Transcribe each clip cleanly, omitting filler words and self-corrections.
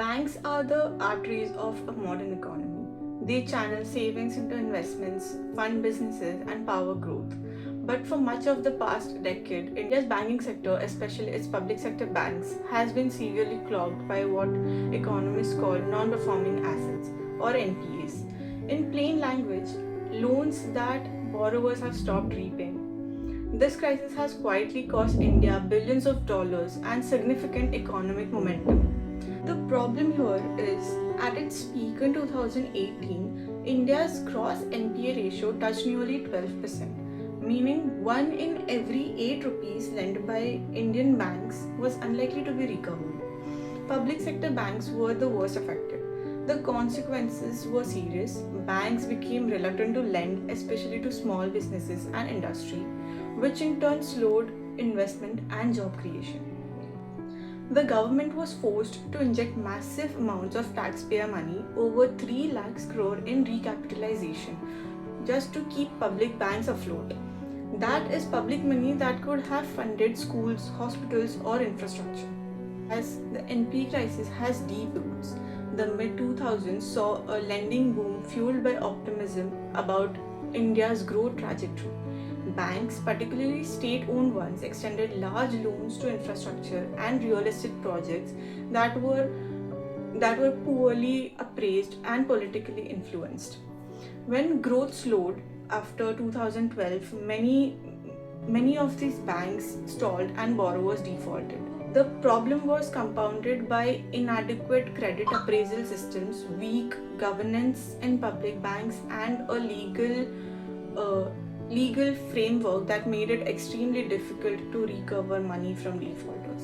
Banks are the arteries of a modern economy. They channel savings into investments, fund businesses, and power growth. But for much of the past decade, India's banking sector, especially its public sector banks, has been severely clogged by what economists call non-performing assets or NPAs. In plain language, loans that borrowers have stopped repaying. This crisis has quietly cost India billions of dollars and significant economic momentum. The problem here is, at its peak in 2018, India's gross NPA ratio touched nearly 12%, meaning 1 in every 8 rupees lent by Indian banks was unlikely to be recovered. Public sector banks were the worst affected. The consequences were serious. Banks became reluctant to lend, especially to small businesses and industry, which in turn slowed investment and job creation. The government was forced to inject massive amounts of taxpayer money, over 3 lakhs crore in recapitalization, just to keep public banks afloat. That is public money that could have funded schools, hospitals, or infrastructure. As the NPA crisis has deep roots, the mid-2000s saw a lending boom fueled by optimism about India's growth trajectory. Banks, particularly state-owned ones, extended large loans to infrastructure and real estate projects that were poorly appraised and politically influenced. When growth slowed after 2012, many of these banks stalled and borrowers defaulted. The problem was compounded by inadequate credit appraisal systems, weak governance in public banks, and a legal framework that made it extremely difficult to recover money from defaulters.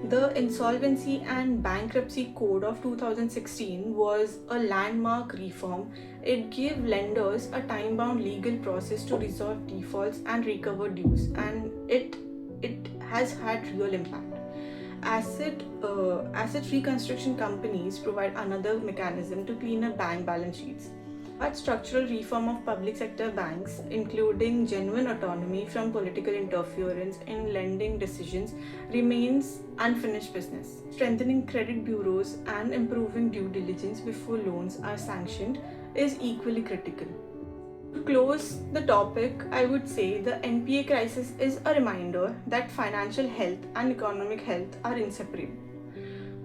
The Insolvency and Bankruptcy Code of 2016 was a landmark reform. It gave lenders a time-bound legal process to resolve defaults and recover dues, and it has had real impact. Asset reconstruction companies provide another mechanism to clean up bank balance sheets. But structural reform of public sector banks, including genuine autonomy from political interference in lending decisions, remains unfinished business. Strengthening credit bureaus and improving due diligence before loans are sanctioned is equally critical. To close the topic, I would say the NPA crisis is a reminder that financial health and economic health are inseparable.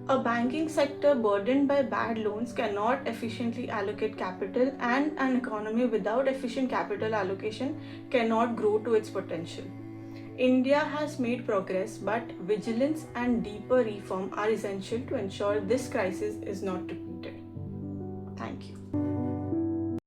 A banking sector burdened by bad loans cannot efficiently allocate capital, and an economy without efficient capital allocation cannot grow to its potential. India has made progress, but vigilance and deeper reform are essential to ensure this crisis is not repeated. Thank you.